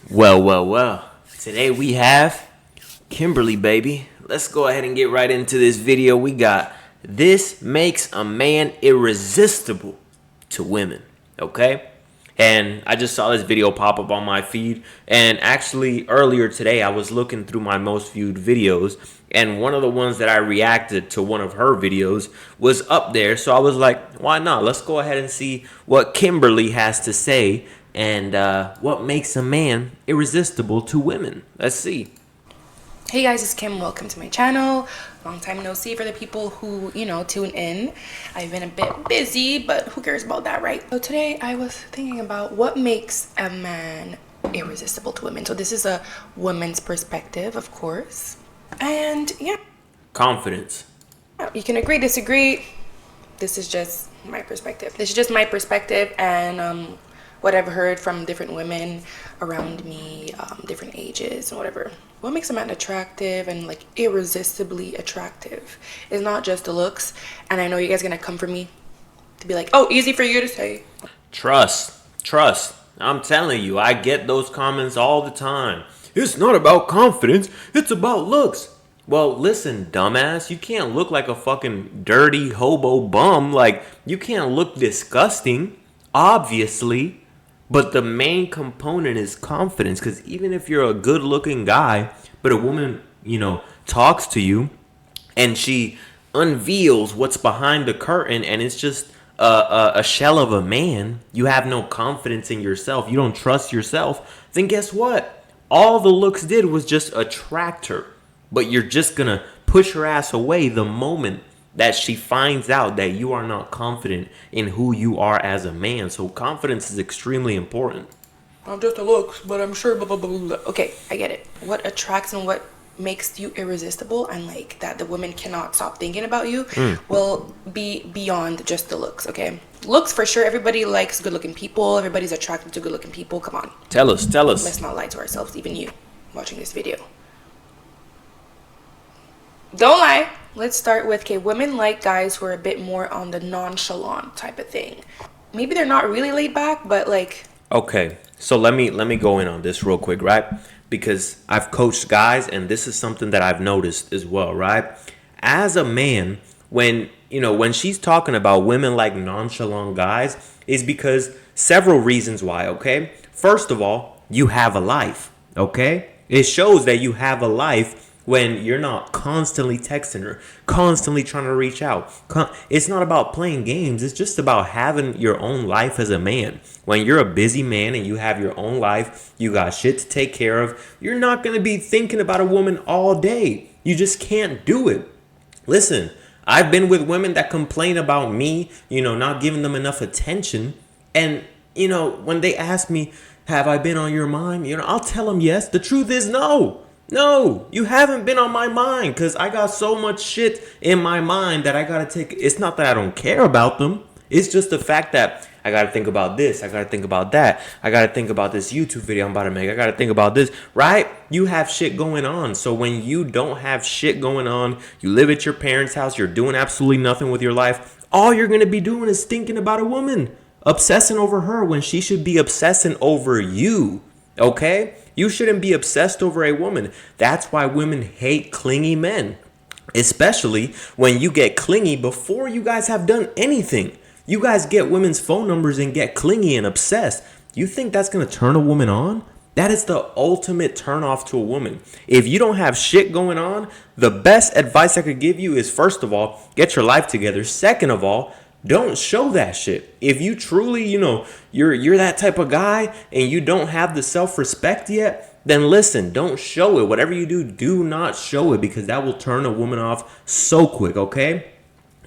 Well. Today we have Kimberly, baby. Let's go ahead and get right into this video. We got this makes a man irresistible to women, okay? And I just saw this video pop up on my feed. And actually, earlier today, I was looking through my most viewed videos. And one of the ones that I reacted to one of her videos was up there. So I was like, why not? Let's go ahead and see what Kimberly has to say and what makes a man irresistible to women. Let's see. Hey guys, it's Kim. Welcome to my channel. Long time no see for the people who, tune in. I've been a bit busy, but who cares about that, right? So today I was thinking about what makes a man irresistible to women. So this is a woman's perspective, of course. And yeah. Confidence. You can agree, disagree. This is just my perspective. And what I've heard from different women around me, different ages and whatever. What makes a man attractive and like irresistibly attractive is not just the looks. And I know you guys are gonna come for me to be like, oh, easy for you to say. Trust. I'm telling you, I get those comments all the time. It's not about confidence, it's about looks. Well, listen, dumbass, you can't look like a fucking dirty hobo bum. Like, you can't look disgusting, obviously. But the main component is confidence, because even if you're a good-looking guy, but a woman, talks to you, and she unveils what's behind the curtain, and it's just a shell of a man, you have no confidence in yourself, you don't trust yourself, then guess what? All the looks did was just attract her, but you're just going to push her ass away the moment that she finds out that you are not confident in who you are as a man. So confidence is extremely important. Not just the looks, but I'm sure blah, blah, blah, blah. Okay, I get it. What attracts and what makes you irresistible and like that the women cannot stop thinking about you will be beyond just the looks, okay? Looks for sure. Everybody likes good-looking people. Everybody's attracted to good-looking people. Come on. Tell us. Let's not lie to ourselves, even you watching this video. Don't lie. Let's start with, okay, women like guys who are a bit more on the nonchalant type of thing. Maybe they're not really laid back, but like... Okay, so let me go in on this real quick, right? Because I've coached guys, and this is something that I've noticed as well, right? As a man, when she's talking about women like nonchalant guys, is because several reasons why, okay? First of all, you have a life, okay? It shows that you have a life when you're not constantly texting her, constantly trying to reach out. It's not about playing games. It's just about having your own life as a man. When you're a busy man and you have your own life, you got shit to take care of, you're not going to be thinking about a woman all day. You just can't do it. Listen, I've been with women that complain about me, not giving them enough attention. And, when they ask me, have I been on your mind? I'll tell them yes. The truth is no. No, you haven't been on my mind because I got so much shit in my mind that I got to take. It's not that I don't care about them. It's just the fact that I got to think about this. I got to think about that. I got to think about this YouTube video I'm about to make. I got to think about this, right? You have shit going on. So when you don't have shit going on, you live at your parents' house, you're doing absolutely nothing with your life. All you're going to be doing is thinking about a woman, obsessing over her when she should be obsessing over you. Okay? You shouldn't be obsessed over a woman. That's why women hate clingy men. Especially when you get clingy before you guys have done anything. You guys get women's phone numbers and get clingy and obsessed. You think that's going to turn a woman on? That is the ultimate turn off to a woman. If you don't have shit going on, the best advice I could give you is, first of all, get your life together. Second of all, don't show that shit. If you truly, you're that type of guy and you don't have the self-respect yet, then listen, don't show it. Whatever you do, do not show it because that will turn a woman off so quick, okay?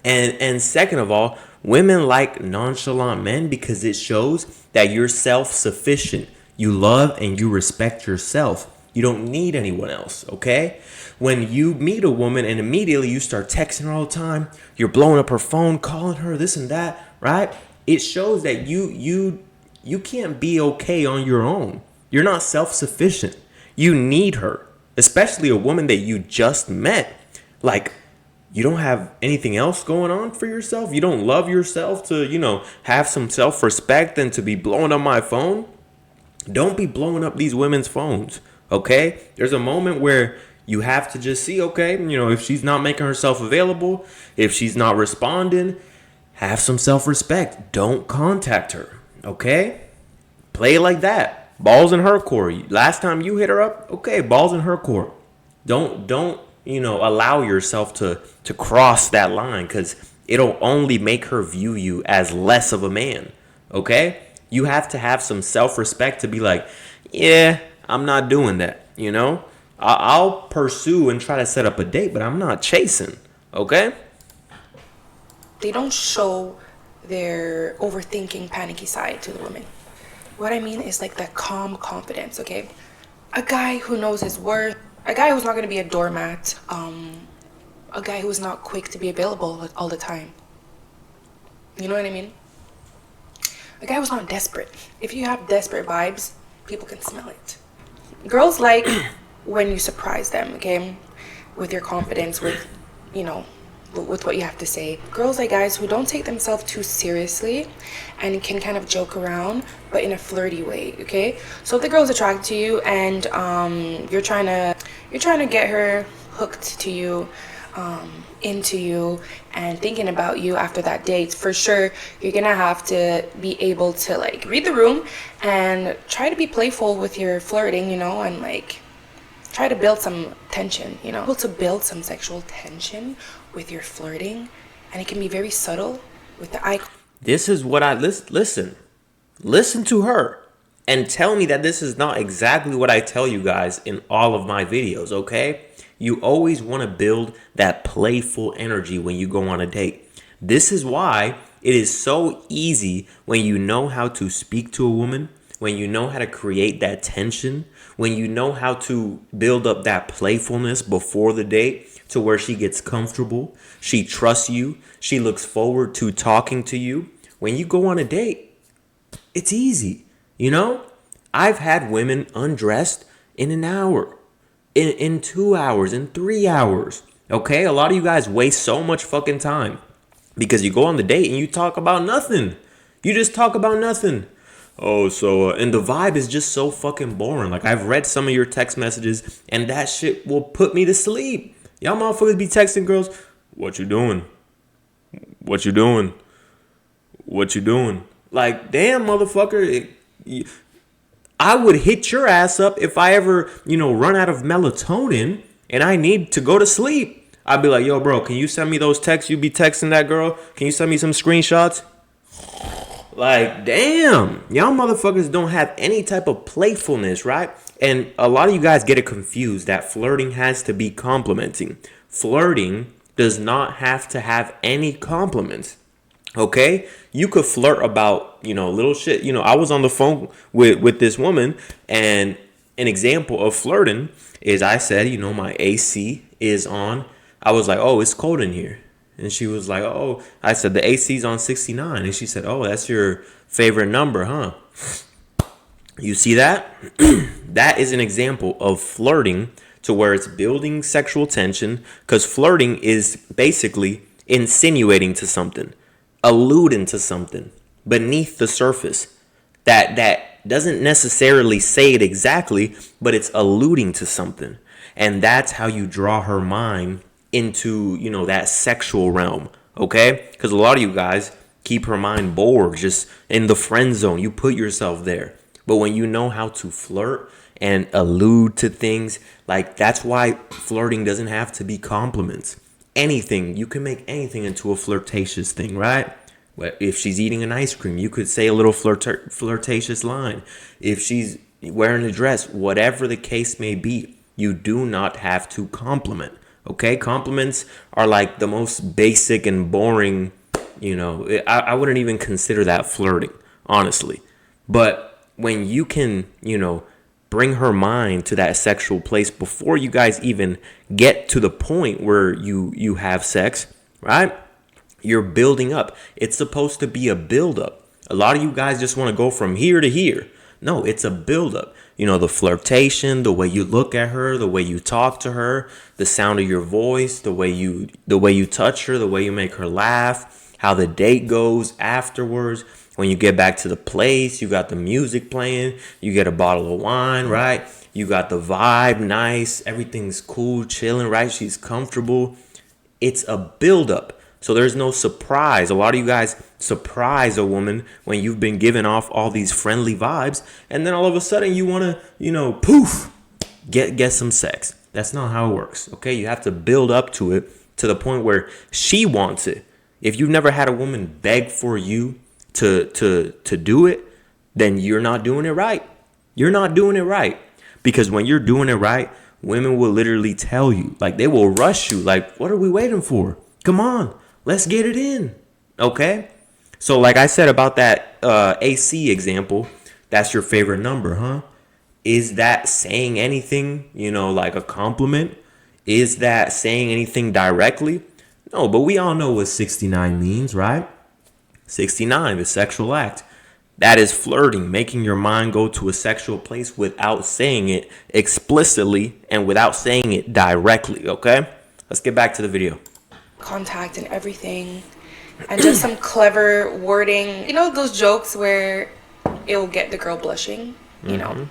And second of all, women like nonchalant men because it shows that you're self-sufficient. You love and you respect yourself. You don't need anyone else, okay? When you meet a woman and immediately you start texting her all the time, you're blowing up her phone, calling her this and that, right? It shows that you can't be okay on your own. You're not self-sufficient. You need her, especially a woman that you just met. Like, you don't have anything else going on for yourself? You don't love yourself to, have some self-respect and to be blowing up my phone? Don't be blowing up these women's phones, okay? There's a moment where you have to just see, okay, if she's not making herself available, if she's not responding, have some self-respect. Don't contact her, okay? Play it like that. Balls in her court. Last time you hit her up, okay, balls in her court. Don't allow yourself to cross that line, because it'll only make her view you as less of a man, okay? You have to have some self-respect to be like, yeah, I'm not doing that, I'll pursue and try to set up a date, but I'm not chasing, okay? They don't show their overthinking, panicky side to the women. What I mean is like the calm confidence, okay? A guy who knows his worth, a guy who's not going to be a doormat, a guy who's not quick to be available all the time. You know what I mean? A guy who's not desperate. If you have desperate vibes, people can smell it. Girls like when you surprise them, okay? With your confidence, with what you have to say. Girls like guys who don't take themselves too seriously and can kind of joke around, but in a flirty way, okay? So if the girl's attracted to you and you're trying to get her hooked to you, into you and thinking about you after that date, for sure you're gonna have to be able to like read the room and try to be playful with your flirting, and like try to build some tension, able to build some sexual tension with your flirting, and it can be very subtle with the eye. This is what I listen to her and tell me that this is not exactly what I tell you guys in all of my videos, okay? You always want to build that playful energy when you go on a date. This is why it is so easy when you know how to speak to a woman, when you know how to create that tension, when you know how to build up that playfulness before the date to where she gets comfortable, she trusts you, she looks forward to talking to you. When you go on a date, it's easy. I've had women undressed in an hour. In 2 hours, in 3 hours, okay? A lot of you guys waste so much fucking time because you go on the date and you talk about nothing. You just talk about nothing. Oh, so, and the vibe is just so fucking boring. Like, I've read some of your text messages and that shit will put me to sleep. Y'all motherfuckers be texting girls, what you doing? What you doing? What you doing? Like, damn, motherfucker, I would hit your ass up if I ever, run out of melatonin and I need to go to sleep. I'd be like, yo, bro, can you send me those texts you be texting that girl? Can you send me some screenshots? Like, damn, y'all motherfuckers don't have any type of playfulness, right? And a lot of you guys get it confused that flirting has to be complimenting. Flirting does not have to have any compliments. Okay, you could flirt about, little shit. I was on the phone with this woman, and an example of flirting is I said, my AC is on. I was like, oh, it's cold in here. And she was like, oh, I said, the AC's on 69. And she said, oh, that's your favorite number, huh? You see that? That is an example of flirting to where it's building sexual tension, because flirting is basically insinuating to something, alluding to something beneath the surface that doesn't necessarily say it exactly, but it's alluding to something. And that's how you draw her mind into, that sexual realm, okay? Because a lot of you guys keep her mind bored, just in the friend zone. You put yourself there. But when you know how to flirt and allude to things, like, that's why flirting doesn't have to be compliments. Anything, you can make anything into a flirtatious thing, right? If she's eating an ice cream, you could say a little flirtatious line. If she's wearing a dress, whatever the case may be, you do not have to compliment, okay? Compliments are like the most basic and boring, I wouldn't even consider that flirting, honestly. But when you can, bring her mind to that sexual place before you guys even get to the point where you have sex, right? You're building up. It's supposed to be a build up. A lot of you guys just want to go from here to here. No, it's a build up. The flirtation, the way you look at her, the way you talk to her, the sound of your voice, the way you touch her, the way you make her laugh, how the date goes afterwards. When you get back to the place, you got the music playing, you get a bottle of wine, right? You got the vibe, nice, everything's cool, chilling, right? She's comfortable. It's a buildup. So there's no surprise. A lot of you guys surprise a woman when you've been giving off all these friendly vibes, and then all of a sudden you want to, poof, get some sex. That's not how it works, okay? You have to build up to it to the point where she wants it. If you've never had a woman beg for you to do it, then you're not doing it right. You're not doing it right. Because when you're doing it right, women will literally tell you, like they will rush you, like, what are we waiting for? Come on, let's get it in. Okay? So like I said about that AC example, that's your favorite number, huh? Is that saying anything, like a compliment? Is that saying anything directly? No, but we all know what 69 means, right? 69, the sexual act. That is flirting, making your mind go to a sexual place without saying it explicitly and without saying it directly, okay? Let's get back to the video. Contact and everything, and just some clever wording. You know those jokes where it'll get the girl blushing, you know?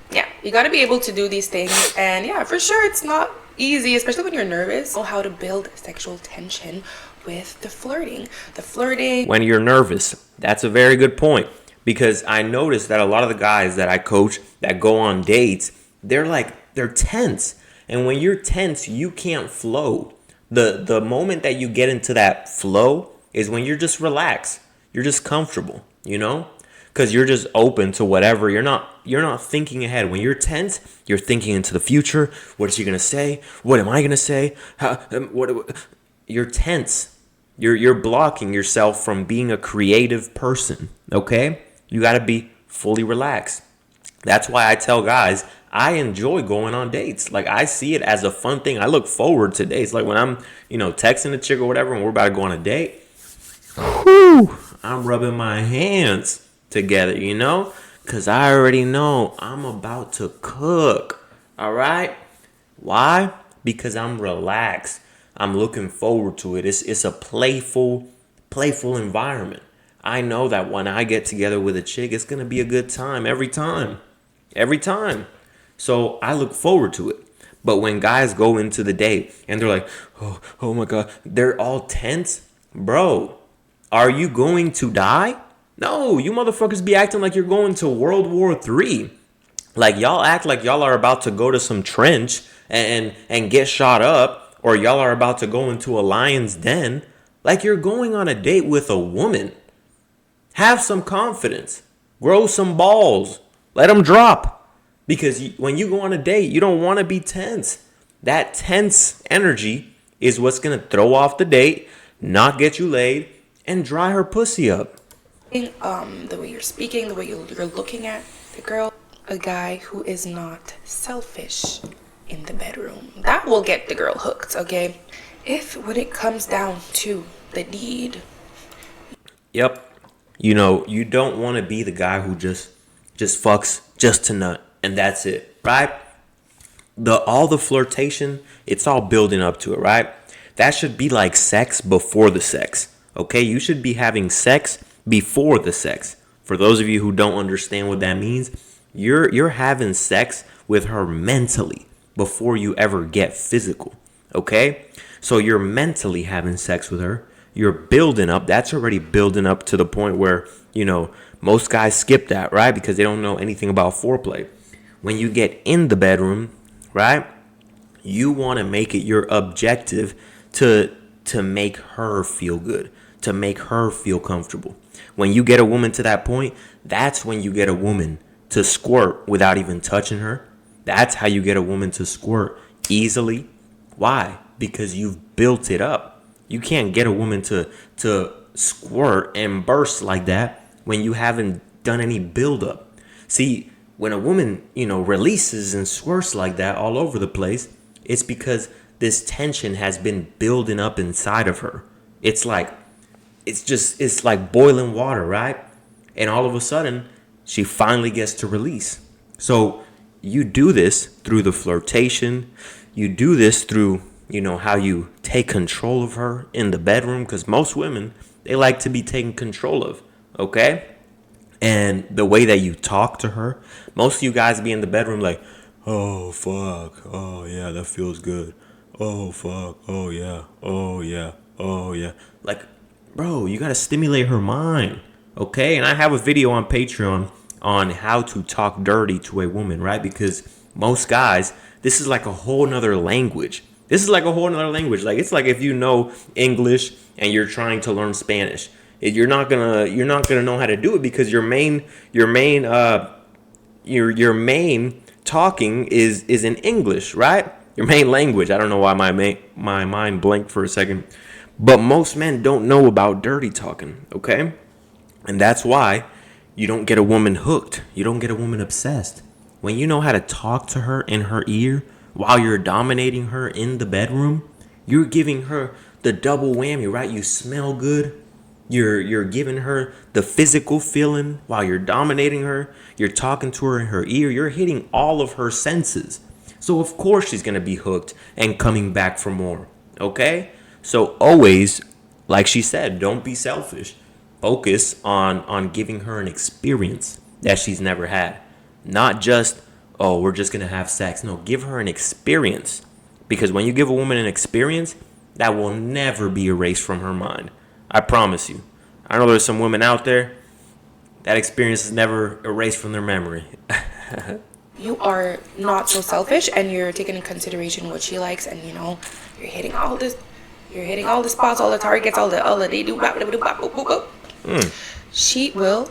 Yeah, you got to be able to do these things. And yeah, for sure, it's not easy, especially when you're nervous. Know how to build sexual tension with the flirting. When you're nervous, that's a very good point. Because I noticed that a lot of the guys that I coach that go on dates, they're tense. And when you're tense, you can't flow. The moment that you get into that flow is when you're just relaxed. You're just comfortable, because you're just open to whatever. You're not thinking ahead. When you're tense, you're thinking into the future. What is she gonna say? What am I gonna say? You're tense. You're blocking yourself from being a creative person. Okay, you got to be fully relaxed. That's why I tell guys I enjoy going on dates. Like I see it as a fun thing. I look forward to dates. Like when I'm texting a chick or whatever, and we're about to go on a date. Whew, I'm rubbing my hands together, because I already know I'm about to cook. All right? Why? Because I'm relaxed. I'm looking forward to it. It's a playful environment. I know that when I get together with a chick, it's going to be a good time every time. Every time. So I look forward to it. But when guys go into the date and they're like, oh my God, they're all tense. Bro, are you going to die? No, you motherfuckers be acting like you're going to World War III. Like y'all act like y'all are about to go to some trench and get shot up, or y'all are about to go into a lion's den. Like you're going on a date with a woman. Have some confidence. Grow some balls. Let them drop. Because when you go on a date, you don't want to be tense. That tense energy is what's going to throw off the date, not get you laid, and dry her pussy up. The way you're speaking, the way you're looking at the girl, a guy who is not selfish in the bedroom. That will get the girl hooked, okay? When it comes down to the deed. Yep. You don't want to be the guy who just fucks just to nut and that's it, right? All the flirtation, it's all building up to it, right? That should be like sex before the sex, okay? You should be having sex before the sex. For those of you who don't understand what that means, you're having sex with her mentally before you ever get physical, okay? So you're mentally having sex with her. You're building up. That's already building up to the point where, most guys skip that, right? Because they don't know anything about foreplay. When you get in the bedroom, right, you want to make it your objective to make her feel good, to make her feel comfortable. When you get a woman to that point, that's when you get a woman to squirt without even touching her. That's how you get a woman to squirt easily. Why? Because you've built it up. You can't get a woman to squirt and burst like that when you haven't done any buildup. See, when a woman, releases and squirts like that all over the place, it's because this tension has been building up inside of her. It's like boiling water, right? And all of a sudden, she finally gets to release. So you do this through the flirtation. You do this through, how you take control of her in the bedroom. Because most women, they like to be taken control of. okay? And the way that you talk to her, most of you guys be in the bedroom like, oh, fuck. Oh, yeah, that feels good. Oh, fuck. Oh, yeah. Oh, yeah. Oh, yeah. Like, bro, you got to stimulate her mind, okay? And I have a video on Patreon on how to talk dirty to a woman, right? Because most guys, this is like a whole nother language. This is like a whole nother language. Like, it's like if you know English and you're trying to learn Spanish. You're not gonna know how to do it because your main talking is in English, right? Your main language. I don't know why my mind blanked for a second, but most men don't know about dirty talking, okay? And that's why you don't get a woman hooked. You don't get a woman obsessed. When you know how to talk to her in her ear while you're dominating her in the bedroom, you're giving her the double whammy, right? You smell good. You're giving her the physical feeling while you're dominating her. You're talking to her in her ear. You're hitting all of her senses. So of course she's gonna be hooked and coming back for more. Okay? So always, like she said, don't be selfish. Focus on giving her an experience that she's never had. Not just, oh, we're just gonna have sex. No, give her an experience. Because when you give a woman an experience, that will never be erased from her mind. I promise you. I know there's some women out there that experience is never erased from their memory. You are not so selfish, and you're taking into consideration what she likes, and you're hitting all this, you're hitting all the spots, all the targets, all the they do. She will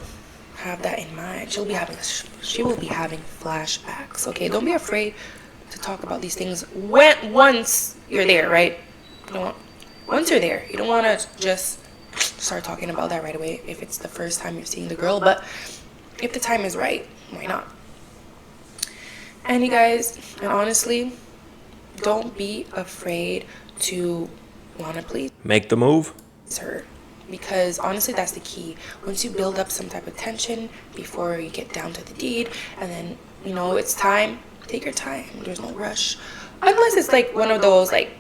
have that in mind. She will be having flashbacks. Okay, don't be afraid to talk about these things once you're there, right? Once you're there, you don't want to just start talking about that right away if it's the first time you're seeing the girl, but if the time is right, why not? And you guys, and honestly, don't be afraid to want to please Make the move. her, because honestly that's the key. Once you build up some type of tension before you get down to the deed, and then it's time, take your time. There's no rush, unless it's like one of those like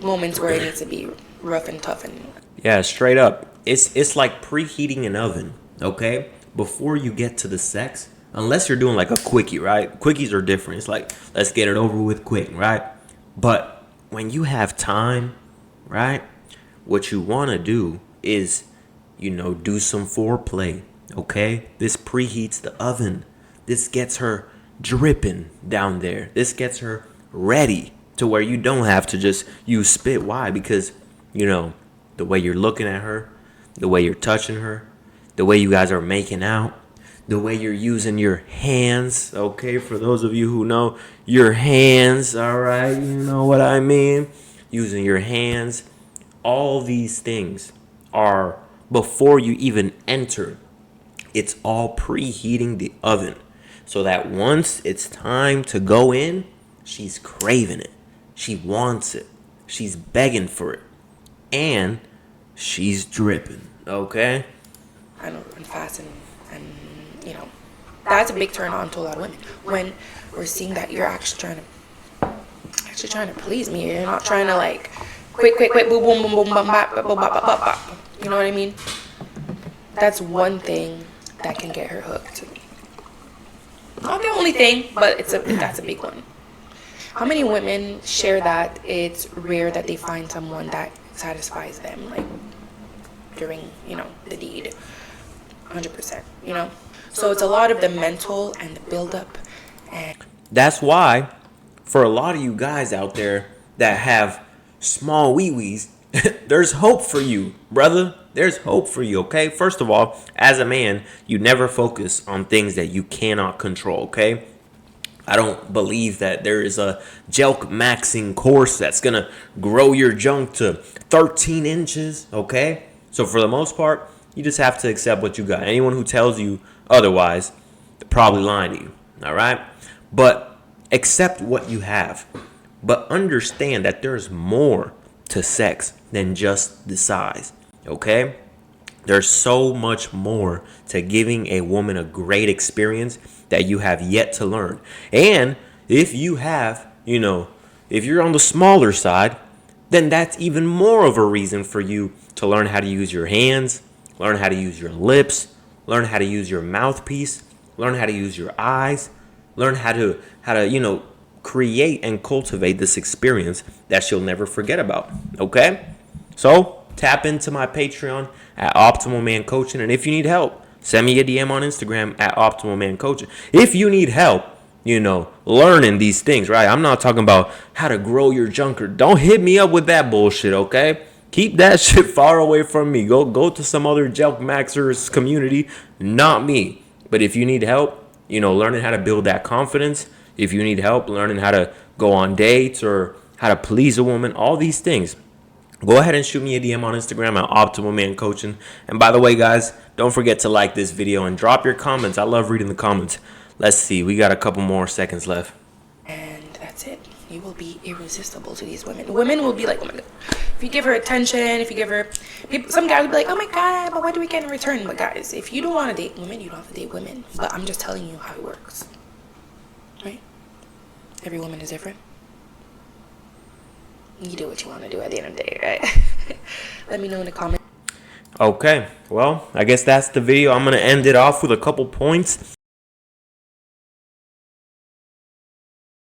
moments where it needs to be rough and tough. And Yeah, straight up. It's like preheating an oven, okay? Before you get to the sex, unless you're doing like a quickie, right? Quickies are different. It's like, let's get it over with quick, right? But when you have time, right? What you want to do is, do some foreplay, okay? This preheats the oven. This gets her dripping down there. This gets her ready to where you don't have to just use spit. Why? Because, the way you're looking at her, the way you're touching her, the way you guys are making out, the way you're using your hands, okay? For those of you who know your hands, all right? You know what I mean? Using your hands. All these things are before you even enter. It's all preheating the oven so that once it's time to go in, she's craving it. She wants it. She's begging for it. And she's dripping, okay? I know, run fast, and that's a big turn on to a lot of women when we're seeing that you're actually trying to please me. You're not trying to like quick, boom, boom, boom, boom, bam, bap, bap, bap, bap, bap, bap. You know what I mean? That's one thing that can get her hooked. Not the only thing, but that's a big one. How many women share that it's rare that they find someone that satisfies them, like during, the deed? 100%, So it's a lot of the mental and the build-up. And that's why, for a lot of you guys out there that have small wee-wees, there's hope for you, brother. There's hope for you, okay? First of all, as a man, you never focus on things that you cannot control, okay? I don't believe that there is a jelk maxing course that's going to grow your junk to 13 inches, okay? So for the most part, you just have to accept what you got. Anyone who tells you otherwise, they're probably lying to you, all right? But accept what you have. But understand that there's more to sex than just the size, okay? There's so much more to giving a woman a great experience that you have yet to learn. And if you have, if you're on the smaller side, then that's even more of a reason for you to learn how to use your hands, Learn how to use your lips. Learn how to use your mouthpiece. Learn how to use your eyes. Learn how to create and cultivate this experience that she'll never forget about. Okay? So tap into my Patreon at Optimal Man Coaching. And if you need help, send me a DM on Instagram at Optimal Man Coaching. If you need help, learning these things, right? I'm not talking about how to grow your junker. Don't hit me up with that bullshit, okay? Keep that shit far away from me. Go to some other junk maxers community, not me. But if you need help, learning how to build that confidence, if you need help learning how to go on dates or how to please a woman, all these things, go ahead and shoot me a DM on Instagram at Optimal Man Coaching. And by the way, guys, don't forget to like this video and drop your comments. I love reading the comments. Let's see. We got a couple more seconds left. And that's it. You will be irresistible to these women. Women will be like, oh my God. If you give her attention, if you give her... some guys will be like, oh my God, but what do we get in return? But guys, if you don't want to date women, you don't have to date women. But I'm just telling you how it works. Right? Every woman is different. You do what you want to do at the end of the day, right? Let me know in the comments. Okay, well, I guess that's the video. I'm going to end it off with a couple points.